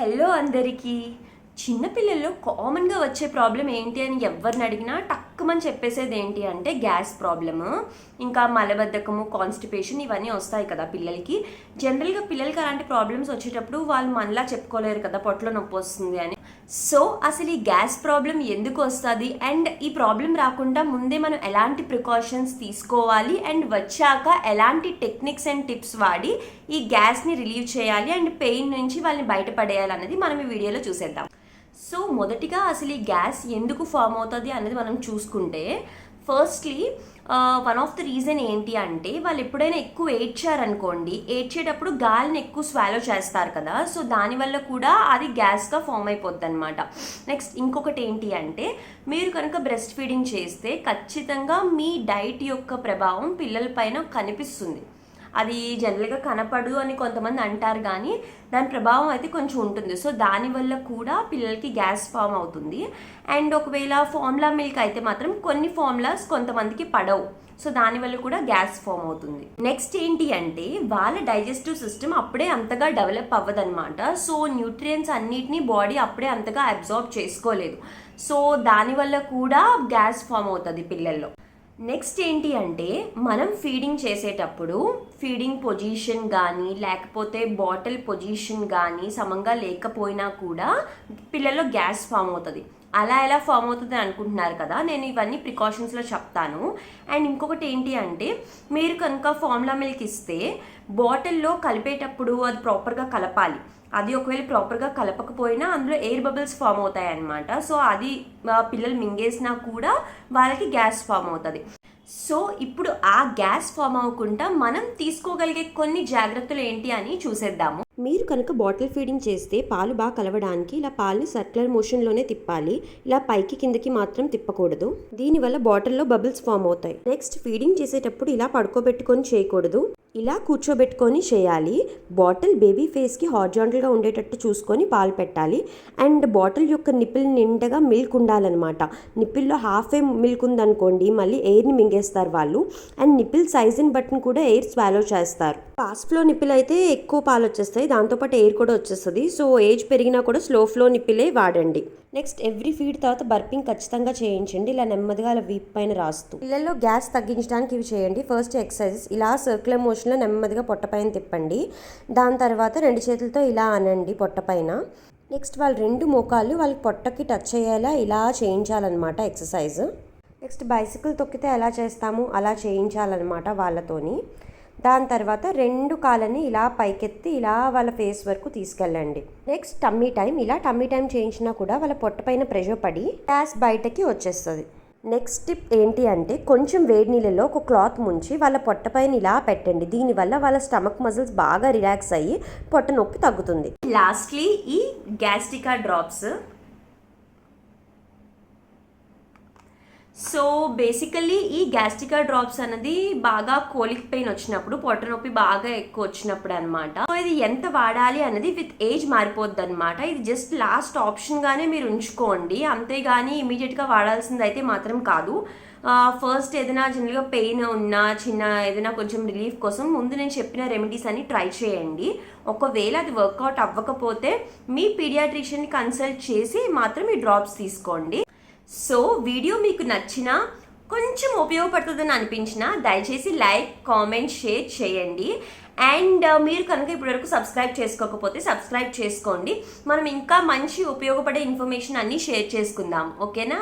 Hello అందరికీ. చిన్నపిల్లల్లో కామన్గా వచ్చే ప్రాబ్లం ఏంటి అని ఎవరిని అడిగినా టక్కుమని చెప్పేసేది ఏంటి అంటే గ్యాస్ ప్రాబ్లము, ఇంకా మలబద్ధకము, కాన్స్టిపేషన్ ఇవన్నీ వస్తాయి కదా పిల్లలకి. జనరల్గా పిల్లలకి అలాంటి ప్రాబ్లమ్స్ వచ్చేటప్పుడు వాళ్ళు మనలా చెప్పుకోలేరు కదా పొట్టలో నొప్పి వస్తుంది అని. సో అసలు ఈ గ్యాస్ ప్రాబ్లం ఎందుకు వస్తుంది అండ్ ఈ ప్రాబ్లం రాకుండా ముందే మనం ఎలాంటి ప్రికాషన్స్ తీసుకోవాలి అండ్ వచ్చాక ఎలాంటి టెక్నిక్స్ అండ్ టిప్స్ వాడి ఈ గ్యాస్ని రిలీవ్ చేయాలి అండ్ పెయిన్ నుంచి వాళ్ళని బయటపడేయాలి అన్నది మనం ఈ వీడియోలో చూసేద్దాం. సో మొదటిగా అసలు ఈ గ్యాస్ ఎందుకు ఫామ్ అవుతుంది అనేది మనం చూసుకుంటే, firstly one of the reason ఏంటి అంటే వాళ్ళు ఎప్పుడైనా ఎక్కువ ఏడ్చారనుకోండి, ఏడ్చేటప్పుడు గాలిని ఎక్కువ స్వాలో చేస్తారు కదా, సో దానివల్ల కూడా అది గ్యాస్గా ఫామ్ అయిపోద్ది అనమాట. నెక్స్ట్ ఇంకొకటి ఏంటి అంటే, మీరు కనుక బ్రెస్ట్ ఫీడింగ్ చేస్తే ఖచ్చితంగా మీ డైట్ యొక్క ప్రభావం పిల్లల పైన కనిపిస్తుంది. అది జనరల్గా కనపడు అని కొంతమంది అంటారు, కానీ దాని ప్రభావం అయితే కొంచెం ఉంటుంది. సో దానివల్ల కూడా పిల్లలకి గ్యాస్ ఫామ్ అవుతుంది. అండ్ ఒకవేళ ఫార్ములా మిల్క్ అయితే మాత్రం కొన్ని ఫార్ములాస్ కొంతమందికి పడవు, సో దానివల్ల కూడా గ్యాస్ ఫామ్ అవుతుంది. నెక్స్ట్ ఏంటి అంటే వాళ్ళ డైజెస్టివ్ సిస్టమ్ అప్పుడే అంతగా డెవలప్ అవ్వదన్నమాట. సో న్యూట్రియంట్స్ అన్నిటినీ బాడీ అప్పుడే అంతగా అబ్జార్బ్ చేసుకోలేదు, సో దానివల్ల కూడా గ్యాస్ ఫామ్ అవుతుంది పిల్లల్లో. నెక్స్ట్ ఏంటి అంటే మనం ఫీడింగ్ చేసేటప్పుడు ఫీడింగ్ పొజిషన్ కానీ లేకపోతే బాటిల్ పొజిషన్ కానీ సమంగా లేకపోయినా కూడా పిల్లల్లో గ్యాస్ ఫామ్ అవుతుంది. అలా ఎలా ఫామ్ అవుతుంది అనుకుంటున్నారు కదా, నేను ఇవన్నీ ప్రికాషన్స్లో చెప్తాను. అండ్ ఇంకొకటి ఏంటి అంటే, మీరు కనుక ఫార్ములా మిల్క్ ఇస్తే బాటిల్లో కలిపేటప్పుడు అది ప్రాపర్గా కలపాలి. అది ఒకవేళ ప్రాపర్గా కలపకపోయినా అందులో ఎయిర్ బబుల్స్ ఫామ్ అవుతాయి అన్నమాట. సో అది పిల్లలు మింగేసినా కూడా వాళ్ళకి గ్యాస్ ఫామ్ అవుతుంది. సో ఇప్పుడు ఆ గ్యాస్ ఫామ్ అవ్వకుండా మనం తీసుకోగలిగే కొన్ని జాగ్రత్తలు ఏంటి అని చూసేద్దాము. మీరు కనుక బాటిల్ ఫీడింగ్ చేస్తే పాలు బాగా కలవడానికి ఇలా పాలని సర్క్యులర్ మోషన్లోనే తిప్పాలి, ఇలా పైకి కిందకి మాత్రం తిప్పకూడదు. దీనివల్ల బాటిల్లో బబుల్స్ ఫామ్ అవుతాయి. నెక్స్ట్ ఫీడింగ్ చేసేటప్పుడు ఇలా పడుకోబెట్టుకొని చేయకూడదు, ఇలా కూర్చోబెట్టుకొని చేయాలి. బాటిల్ బేబీ ఫేస్కి హారిజాంటల్గా ఉండేటట్టు చూసుకొని పాలు పెట్టాలి. అండ్ బాటిల్ యొక్క నిపిల్ నిండగా మిల్క్ ఉండాలన్నమాట. నిపిల్లో హాఫ్ ఏ మిల్క్ ఉందనుకోండి మళ్ళీ ఎయిర్ని మింగేస్తారు వాళ్ళు. అండ్ నిపిల్ సైజుని బట్టి కూడా ఎయిర్ స్వాలో చేస్తారు. ఫాస్ట్ ఫ్లో నిపిల్ అయితే ఎక్కువ పాలు వచ్చేస్తాయి, దాంతోపాటు ఎయిర్ కూడా వచ్చేస్తుంది. సో ఏజ్ పెరిగినా కూడా స్లో ఫ్లో నిపిలే వాడండి. నెక్స్ట్ ఎవ్రీ ఫీడ్ తర్వాత బర్పింగ్ ఖచ్చితంగా చేయించండి, ఇలా నెమ్మదిగా అలా వీప్ పైన రాస్తూ. పిల్లల్లో గ్యాస్ తగ్గించడానికి ఇవి చేయండి. ఫస్ట్ ఎక్సర్సైజెస్, ఇలా సర్క్యులర్ మోషన్లో నెమ్మదిగా పొట్ట పైన తిప్పండి. దాని తర్వాత 2 చేతులతో ఇలా అనండి పొట్ట పైన. నెక్స్ట్ వాళ్ళ 2 మోకాళ్ళు వాళ్ళకి పొట్టకి టచ్ అయ్యేలా ఇలా చేయించాలన్నమాట ఎక్సర్సైజ్. నెక్స్ట్ బైసికల్ తొక్కితే ఎలా చేస్తాము అలా చేయించాలన్నమాట వాళ్ళతోని. దాని తర్వాత 2 కాళ్ళని ఇలా పైకెత్తి ఇలా వాళ్ళ ఫేస్ వరకు తీసుకెళ్ళండి. నెక్స్ట్ టమ్మీ టైం, ఇలా టమ్మీ టైం చేయించినా కూడా వాళ్ళ పొట్ట పైన ప్రెషర్ పడి గ్యాస్ బయటకి వచ్చేస్తుంది. నెక్స్ట్ టిప్ ఏంటి అంటే, కొంచెం వేడి నీళ్ళలో ఒక క్లాత్ ముంచి వాళ్ళ పొట్ట పైన ఇలా పెట్టండి. దీనివల్ల వాళ్ళ స్టమక్ మజిల్స్ బాగా రిలాక్స్ అయ్యి పొట్ట నొప్పి తగ్గుతుంది. లాస్ట్లీ ఈ గ్యాస్ట్రికా డ్రాప్స్. సో బేసికల్లీ ఈ గ్యాస్ట్రికా డ్రాప్స్ అనేది బాగా కోలిక్ పెయిన్ వచ్చినప్పుడు, పొట్ట నొప్పి బాగా ఎక్కువ వచ్చినప్పుడు అనమాట. సో ఇది ఎంత వాడాలి అనేది విత్ ఏజ్ మారిపోద్ది అనమాట. ఇది జస్ట్ లాస్ట్ ఆప్షన్గానే మీరు ఉంచుకోండి, అంతేగాని ఇమీడియట్గా వాడాల్సింది అయితే మాత్రం కాదు. ఫస్ట్ ఏదైనా జనరల్గా పెయిన్ ఉన్నా చిన్న ఏదైనా కొంచెం రిలీఫ్ కోసం ముందు నేను చెప్పిన రెమెడీస్ అని ట్రై చేయండి. ఒకవేళ అది వర్కౌట్ అవ్వకపోతే మీ పీడియాట్రిషియన్ని కన్సల్ట్ చేసి మాత్రం ఈ డ్రాప్స్ తీసుకోండి. సో వీడియో మీకు నచ్చినా కొంచెం ఉపయోగపడుతుందని అనిపించినా దయచేసి లైక్, కామెంట్, షేర్ చేయండి. అండ్ మీరు కనుక ఇప్పటివరకు సబ్స్క్రైబ్ చేసుకోకపోతే సబ్స్క్రైబ్ చేసుకోండి. మనం ఇంకా మంచి ఉపయోగపడే ఇన్ఫర్మేషన్ అన్నీ షేర్ చేసుకుందాం, ఓకేనా?